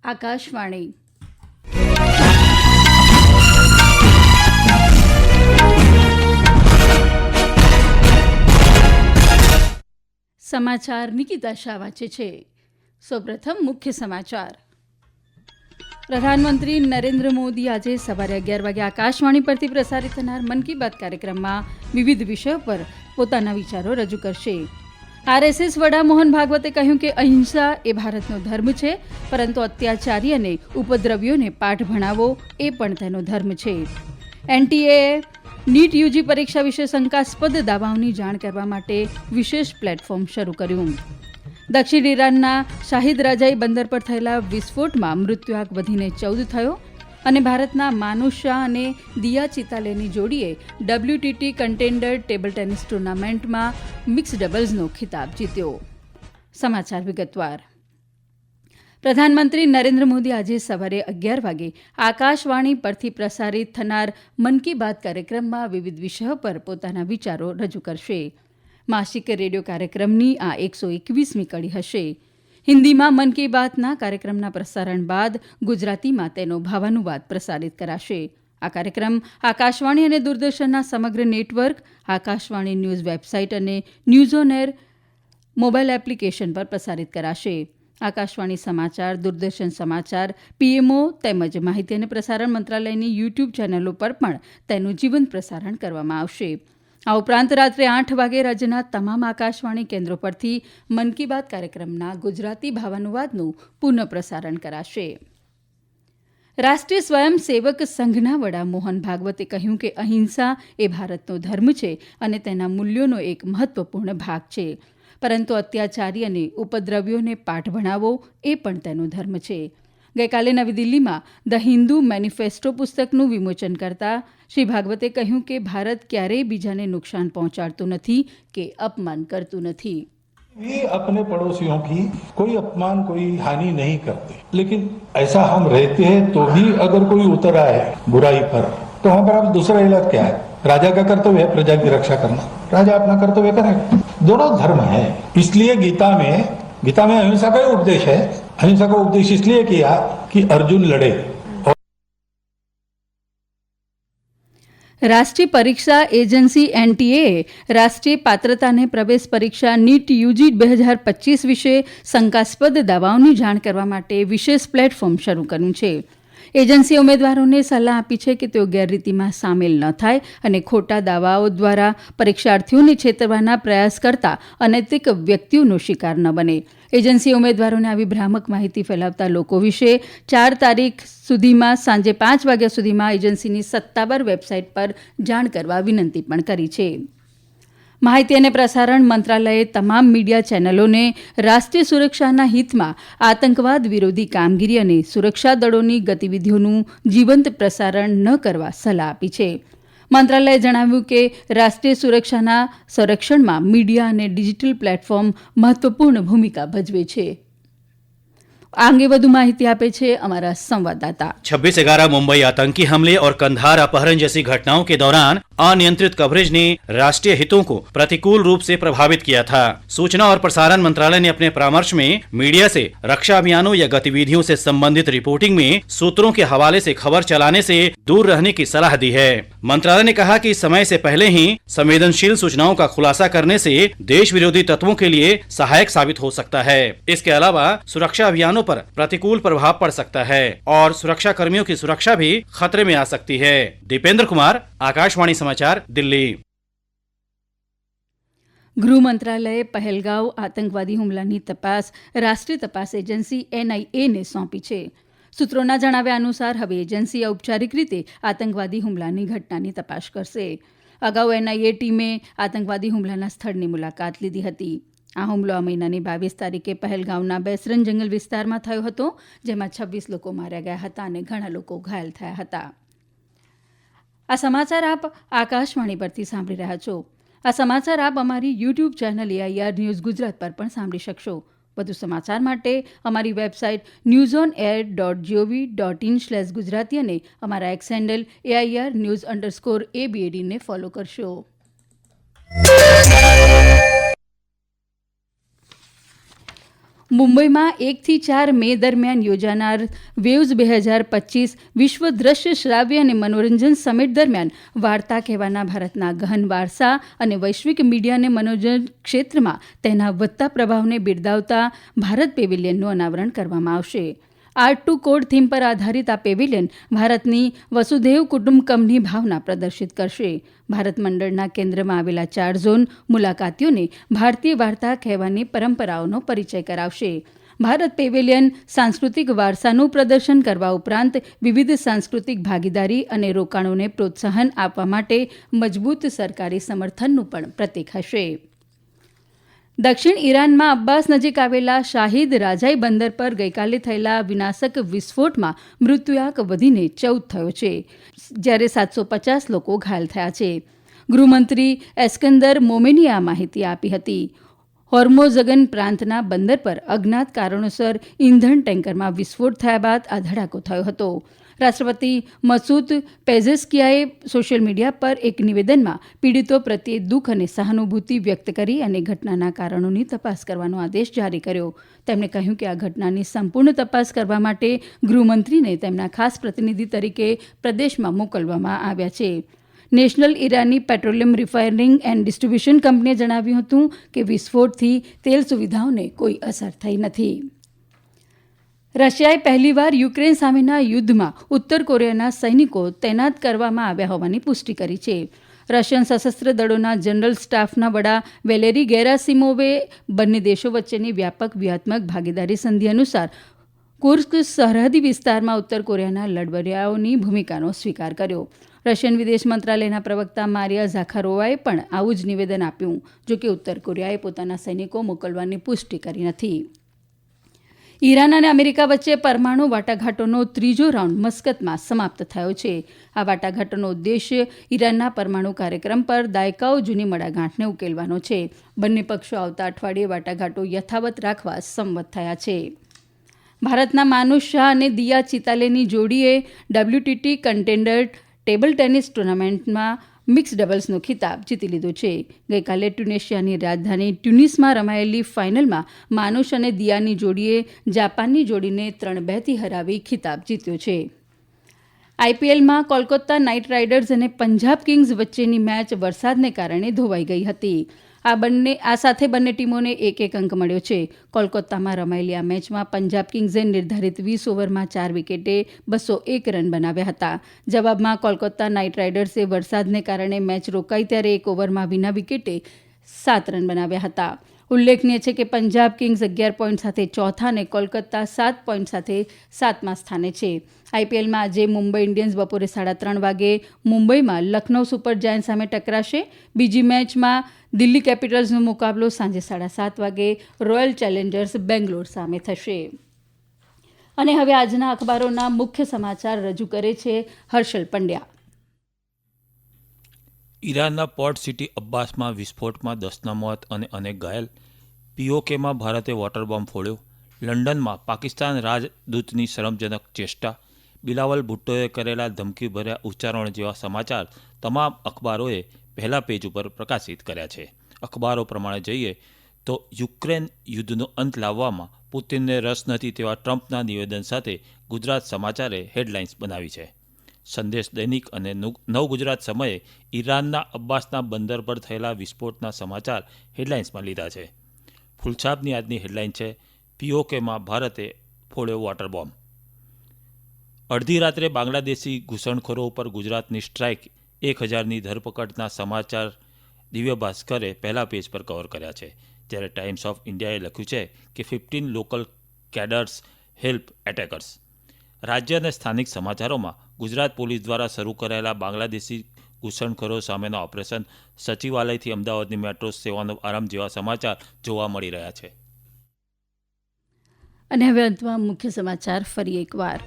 આકાશવાણી સમાચાર નિકિતા શાહ વાંચે છે. સૌપ્રથમ મુખ્ય સમાચાર. પ્રધાનમંત્રી નરેન્દ્ર મોદી આજે સવારે 11 વાગે આકાશવાણી પરથી પ્રસારિત થનાર મન કી બાત કાર્યક્રમમાં વિવિધ વિષયો પર પોતાના વિચારો રજૂ કરશે. આરએસએસ વડા મોહન ભાગવતે કહ્યું કે અહિંસા એ ભારતનો ધર્મ છે, પરંતુ અત્યાચારી અને ઉપદ્રવીઓને પાઠ ભણાવવો એ પણ તેનો ધર્મ છે. એનટીએએ નીટ યુજી પરીક્ષા વિશે શંકાસ્પદ દાવાઓની જાણ કરવા માટે વિશેષ પ્લેટફોર્મ શરૂ કર્યું. દક્ષિણ ઈરાનના શાહિદ રાજાઈ બંદર પર થયેલા વિસ્ફોટમાં મૃત્યુઆંક વધીને 14 થયો અને ભારતના માનુષ શાહ અને દિયા ચિતાલેની જોડીએ WTT કન્ટેન્ડર ટેબલ ટેનિસ ટુર્નામેન્ટમાં મિક્સ ડબલ્સનો ખિતાબ જીત્યો. સમાચાર વિગતવાર. પ્રધાનમંત્રી નરેન્દ્ર મોદી આજે સવારે 11 વાગે આકાશવાણી પરથી પ્રસારિત થનાર મન કી બાત કાર્યક્રમમાં વિવિધ વિષયો પર પોતાના વિચારો રજૂ કરશે. માસિક રેડિયો કાર્યક્રમની આ 121મી કડી હશે. હિન્દીમાં મન કી બાતના કાર્યક્રમના પ્રસારણ બાદ ગુજરાતીમાં તેનો ભાવાનુવાદ પ્રસારિત કરાશે. આ કાર્યક્રમ આકાશવાણી અને દૂરદર્શનના સમગ્ર નેટવર્ક, આકાશવાણી ન્યૂઝ વેબસાઇટ અને news on air mobile application પર પ્રસારિત કરાશે. આકાશવાણી સમાચાર, દૂરદર્શન સમાચાર, પીએમઓ તેમજ માહિતી અને પ્રસારણ મંત્રાલયની યુટ્યુબ ચેનલો પર પણ તેનું જીવંત પ્રસારણ કરવામાં આવશે. આ ઉપરાંત રાત્રે 8 વાગે રાજ્યના તમામ આકાશવાણી કેન્દ્રો પરથી મન કી બાત કાર્યક્રમના ગુજરાતી ભાવાનુવાદનું પુનઃ પ્રસારણ કરાશે. રાષ્ટ્રીય સ્વયંસેવક સંઘના વડા મોહન ભાગવતે કહ્યું કે અહિંસા એ ભારતનો ધર્મ છે અને તેના મૂલ્યોનો એક મહત્વપૂર્ણ ભાગ છે, પરંતુ અત્યાચારી અને ઉપદ્રવીઓને પાઠ ભણાવવો એ પણ તેનો ધર્મ છે. ગઈકાલે નવી દિલ્હીમાં ધ હિન્દુ મેનિફેસ્ટો પુસ્તકનું વિમોચન કરતા શ્રી ભાગવતે કહ્યું કે ભારત ક્યારેય બીજાને નુકસાન પહોંચાડતું નથી કે અપમાન કરતું નથી. ये अपने पड़ोसियों की कोई अपमान कोई हानि नहीं करते, लेकिन ऐसा हम रहते हैं तो भी अगर कोई उतर आए बुराई पर तो वहां पर अब दूसरा इलाज क्या है? राजा का कर्तव्य है प्रजा की रक्षा करना, राजा अपना कर्तव्य करेगा. दोनों धर्म है. इसलिए गीता में अहिंसा का उपदेश है. अहिंसा का उपदेश इसलिए किया कि अर्जुन लड़े. રાષ્ટ્રીય પરીક્ષા એજન્સી એનટીએએ રાષ્ટ્રીય પાત્રતા અને પ્રવેશ પરીક્ષા નીટ યુજી 2025 વિશે શંકાસ્પદ દાવાઓની જાણ કરવા માટે વિશેષ પ્લેટફોર્મ શરૂ કર્યું છે. એજન્સીએ ઉમેદવારોને સલાહ આપી છે કે તેઓ ગેરરીતિમાં સામેલ ન થાય અને ખોટા દાવાઓ દ્વારા પરીક્ષાર્થીઓને છેતરવાના પ્રયાસ કરતા અનૈતિક વ્યક્તિઓનો શિકાર ન બને. એજન્સીએ ઉમેદવારોને આવી ભ્રામક માહિતી ફેલાવતા લોકો વિશે 4 તારીખ સુધીમાં સાંજે 5 વાગ્યા સુધીમાં એજન્સીની સત્તાવાર વેબસાઇટ પર જાણ કરવા વિનંતી પણ કરી છે. માહિતી અને પ્રસારણ મંત્રાલયે તમામ મીડિયા ચેનલોને રાષ્ટ્રીય સુરક્ષાના હિતમાં આતંકવાદ વિરોધી કામગીરી અને સુરક્ષા દળોની ગતિવિધિઓનું જીવંત પ્રસારણ ન કરવા સલાહ આપી છે. મંત્રાલયે જણાવ્યું કે રાષ્ટ્રીય સુરક્ષાના સંરક્ષણમાં મીડિયા અને ડિજિટલ પ્લેટફોર્મ મહત્વપૂર્ણ ભૂમિકા ભજવે છે. આ અંગે વધુ માહિતી આપે છે અમારા સંવાદદાતા. 26/11 मुंबई आतंकी हमले और कंधार अपहरण जैसी घटनाओं के दौरान अनियंत्रित कवरेज ने राष्ट्रीय हितों को प्रतिकूल रूप से प्रभावित किया था. सूचना और प्रसारण मंत्रालय ने अपने परामर्श में मीडिया से रक्षा अभियानों या गतिविधियों से संबंधित रिपोर्टिंग में सूत्रों के हवाले से खबर चलाने से दूर रहने की सलाह दी है. मंत्रालय ने कहा कि समय से पहले ही संवेदनशील सूचनाओं का खुलासा करने से देश विरोधी तत्वों के लिए सहायक साबित हो सकता है. इसके अलावा सुरक्षा अभियानों पर प्रतिकूल प्रभाव पड़ सकता है और सुरक्षा कर्मियों की सुरक्षा भी खतरे में आ सकती है. दीपेंद्र कुमार, आकाशवाणी समाचार, दिल्ली. ગૃહ મંત્રાલયે પહેલગાંવ આતંકવાદી હુમલાની તપાસ રાષ્ટ્રીય તપાસ એજન્સી એનઆઈએને સોંપી છે. સૂત્રોના જણાવ્યા અનુસાર હવે એજન્સી ઔપચારિક રીતે આતંકવાદી હુમલાની ઘટનાની તપાસ કરશે. અગાઉ એનઆઈએ ટીમે આતંકવાદી હુમલાના સ્થળની મુલાકાત લીધી હતી. આ હુમલો આ મહિનાની 22 તારીખે પહેલગાંવના બેસરન જંગલ વિસ્તારમાં થયો હતો, જેમાં 26 લોકો માર્યા ગયા હતા અને ઘણા લોકો ઘાયલ થયા હતા. આ સમાચાર આપ આકાશવાણી પરથી સાંભળી રહ્યા છો. આ સમાચાર આપ અમારી YouTube channel AIR news Gujarat પર પણ સાંભળી શકશો. વધુ સમાચાર માટે અમારી વેબસાઇટ newsonair.gov.in/ગુજરાતી અને અમારા એક્સ હેન્ડલ AIR_news_ABAD ને ફોલો કરશો. મુંબઈમાં 1થી 4 મે દરમિયાન યોજાનાર વેવ્સ 2025 વિશ્વ દ્રશ્ય શ્રાવ્ય અને મનોરંજન સમિટ દરમિયાન વાર્તા કહેવાના ભારતના ગહન વારસા અને વૈશ્વિક મીડિયા અને મનોરંજન ક્ષેત્રમાં તેના વધતા પ્રભાવને બિરદાવતા ભારત પેવેલિયનનું અનાવરણ કરવામાં આવશે. આર્ટ ટુ કોડ થીમ પર આધારિત આ પેવેલિયન ભારતની વસુધૈવ કુટુંબકમની ભાવના પ્રદર્શિત કરશે. ભારત મંડળના કેન્દ્રમાં આવેલા 4 ઝોન મુલાકાતીઓને ભારતીય વાર્તા કહેવાની પરંપરાઓનો પરિચય કરાવશે. ભારત પેવેલિયન સાંસ્કૃતિક વારસાનું પ્રદર્શન કરવા ઉપરાંત વિવિધ સાંસ્કૃતિક ભાગીદારી અને રોકાણોને પ્રોત્સાહન આપવા માટે મજબૂત સરકારી સમર્થનનું પણ પ્રતીક હશે. દક્ષિણ ઈરાનમાં અબ્બાસ નજીક આવેલા શાહિદ રાજાઈ બંદર પર ગઈકાલે થયેલા વિનાશક વિસ્ફોટમાં મૃત્યુઆંક વધીને 14 થયો છે, જ્યારે 750 લોકો ઘાયલ થયા છે. ગૃહમંત્રી એસ્કંદર મોમેનીએ આ માહિતી આપી હતી. હોર્મોઝગન પ્રાંતના બંદર પર અજ્ઞાત કારણોસર ઇંધણ ટેન્કરમાં વિસ્ફોટ થયા બાદ આ ધડાકો થયો હતો. રાષ્ટ્રપતિ મસૂદ પેઝેસ્કિયાએ સોશિયલ મીડિયા પર એક નિવેદનમાં પીડિતો પ્રત્યે દુઃખ અને સહાનુભૂતિ વ્યક્ત કરી અને ઘટનાના કારણોની તપાસ કરવાનો આદેશ જારી કર્યો. તેમણે કહ્યું કે આ ઘટનાની સંપૂર્ણ તપાસ કરવા માટે ગૃહમંત્રીને તેમના ખાસ પ્રતિનિધિ તરીકે પ્રદેશમાં મોકલવામાં આવ્યા છે. National Irani petroleum refining and distribution કંપનીએ જણાવ્યું હતું કે વિસ્ફોટથી તેલ સુવિધાઓને કોઈ અસર થઈ નથી. રશિયાએ પહેલીવાર યુક્રેન સામેના યુદ્ધમાં ઉત્તર કોરિયાના સૈનિકો તૈનાત કરવામાં આવ્યા હોવાની પુષ્ટિ કરી છે. રશિયન સશસ્ત્ર દળોના જનરલ સ્ટાફના વડા વેલેરી ગેરાસિમોવે બંને દેશો વચ્ચેની વ્યાપક વ્યૂહાત્મક ભાગીદારી સંધિ અનુસાર કુર્સ્ક સરહદી વિસ્તારમાં ઉત્તર કોરિયાના લડવૈયાઓની ભૂમિકાનો સ્વીકાર કર્યો. રશિયન વિદેશ મંત્રાલયના પ્રવક્તા મારિયા ઝાખારોવાએ પણ આવું જ નિવેદન આપ્યું, જોકે ઉત્તર કોરિયાએ પોતાના સૈનિકો મોકલવાની પુષ્ટિ કરી નથી. ઈરાન અને અમેરિકા વચ્ચે પરમાણુ વાટાઘાટોનો ત્રીજો રાઉન્ડ મસ્કતમાં સમાપ્ત થયો છે. આ વાટાઘાટોનો ઉદ્દેશ્ય ઈરાનના પરમાણુ કાર્યક્રમ પર દાયકાઓ જૂની મડાગાંઠને ઉકેલવાનો છે. બંને પક્ષો આવતા અઠવાડિયે વાટાઘાટો યથાવત રાખવા સંમત થયા છે. ભારતના માનુષ શાહ અને દિયા ચિતાલેની જોડીએ WTT કન્ટેન્ડર ટેબલ ટેનિસ ટુર્નામેન્ટમાં મિક્સ ડબલ્સનો ખિતાબ જીતી લીધો છે. ગઈકાલે ટ્યુનેશિયાની રાજધાની ટ્યુનિસમાં રમાયેલી ફાઇનલમાં માનુષ અને દિયાની જોડીએ જાપાનની જોડીને 3-2થી હરાવી ખિતાબ જીત્યો છે. આઈપીએલમાં કોલકાતા નાઇટ રાઇડર્સ અને પંજાબ કિંગ્સ વચ્ચેની મેચ વરસાદને કારણે ધોવાઈ ગઈ હતી. આ સાથે બંને ટીમોને 1-1 અંક મળ્યો છે. કોલકાતામાં રમાયેલી આ મેચમાં પંજાબ કિંગ્સે નિર્ધારિત 20 ઓવરમાં 4 વિકેટે 201 રન બનાવ્યા હતા. જવાબમાં કોલકાતા નાઇટ રાઇડર્સે વરસાદને કારણે મેચ રોકાઈ ત્યારે 1 ઓવરમાં વિના વિકેટે 7 રન બનાવ્યા હતા. ઉલ્લેખનીય છે કે પંજાબ કિંગ્સ 11 પોઈન્ટ સાથે ચોથા અને કોલકાતા 7 પોઈન્ટ સાથે 7મા સ્થાને છે. આઈપીએલમાં આજે મુંબઈ ઇન્ડિયન્સ બપોરે 3:30 વાગે મુંબઈમાં લખનૌ સુપર જાયન્ટ સામે ટકરાશે. બીજી મેચમાં દિલ્હી કેપિટલ્સનો મુકાબલો સાંજે 7:30 વાગે રોયલ ચેલેન્જર્સ બેંગ્લોર સામે થશે. અને હવે આજના અખબારોના મુખ્ય સમાચાર રજૂ કરે છે હર્ષલ પંડ્યા. ઈરાનના પોર્ટ સિટી અબ્બાસમાં વિસ્ફોટમાં 10ના મોત અને અનેક ઘાયલ. પીઓકેમાં ભારતે વોટર બોમ્બ ફોડ્યો. લંડનમાં પાકિસ્તાન રાજદૂતની શરમજનક ચેષ્ટા. બિલાવલ ભુટ્ટોએ કરેલા ધમકીભર્યા ઉચ્ચારણ જેવા સમાચાર તમામ અખબારોએ પહેલા પેજ ઉપર પ્રકાશિત કર્યા છે. અખબારો પ્રમાણે જઈએ તો યુક્રેન યુદ્ધનો અંત લાવવામાં પુતિનને રસ નથી તેવા ટ્રમ્પના નિવેદન સાથે ગુજરાત સમાચારે હેડલાઇન્સ બનાવી છે. સંદેશ દૈનિક અને નવ ગુજરાત સમયે ઈરાનના અબ્બાસના બંદર પર થયેલા વિસ્ફોટના સમાચાર હેડલાઇન્સમાં લીધા છે. ફૂલછાપની આજની હેડલાઇન છે પીઓકેમાં ભારતે ફોડ્યો વોટર બોમ્બ. અડધી રાત્રે બાંગ્લાદેશી ઘૂસણખોરો ઉપર ગુજરાતની સ્ટ્રાઇક, 1000ની ધરપકડના સમાચાર દિવ્ય ભાસ્કરે પહેલા પેજ પર કવર કર્યા છે. જ્યારે ટાઈમ્સ ઓફ ઇન્ડિયાએ લખ્યું છે કે 15 લોકલ કેડર્સ હેલ્પ એટેકર્સ. રાજ્ય અને સ્થાનિક સમાચારોમાં ગુજરાત પોલીસ દ્વારા શરૂ કરાયેલા બાંગ્લાદેશી ઘૂસણખોરો સામેના ઓપરેશન, સચિવાલયથી અમદાવાદની મેટ્રો સેવાનો આરંભ જેવા સમાચાર જોવા મળી રહ્યા છે. અને હવે અંતમાં મુખ્ય સમાચાર ફરી એકવાર.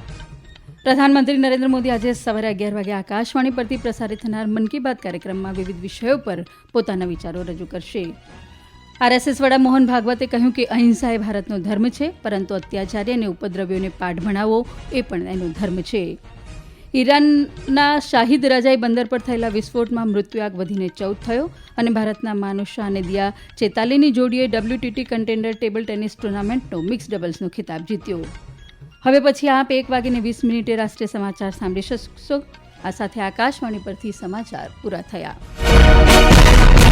પ્રધાનમંત્રી નરેન્દ્ર મોદી આજે સવારે 11 વાગે આકાશવાણી પરથી પ્રસારિત થનાર મન કી બાત કાર્યક્રમમાં વિવિધ વિષયો પર પોતાના વિચારો રજૂ કરશે. આરએસએસ વડા મોહન ભાગવતે કહ્યું કે અહિંસા એ ભારતનો ધર્મ છે, પરંતુ અત્યાચારી અને ઉપદ્રવીઓને પાઠ ભણાવવો એ પણ એનો ધર્મ છે. ઈરાનના શાહિદ રજાઈ બંદર પર થયેલા વિસ્ફોટમાં મૃત્યુઆંક વધીને 14 થયો અને ભારતના માનુષા અને દિયા ચેતાલીની જોડીએ WTT કન્ટેન્ડર ટેબલ ટેનિસ ટુર્નામેન્ટનો મિક્સ ડબલ્સનો ખિતાબ જીત્યો. હવે પછી આપ 1:20 રાષ્ટ્રીય સમાચાર સાંભળી શકશો. આ સાથે આકાશવાણી પરથી સમાચાર પૂરા થયા.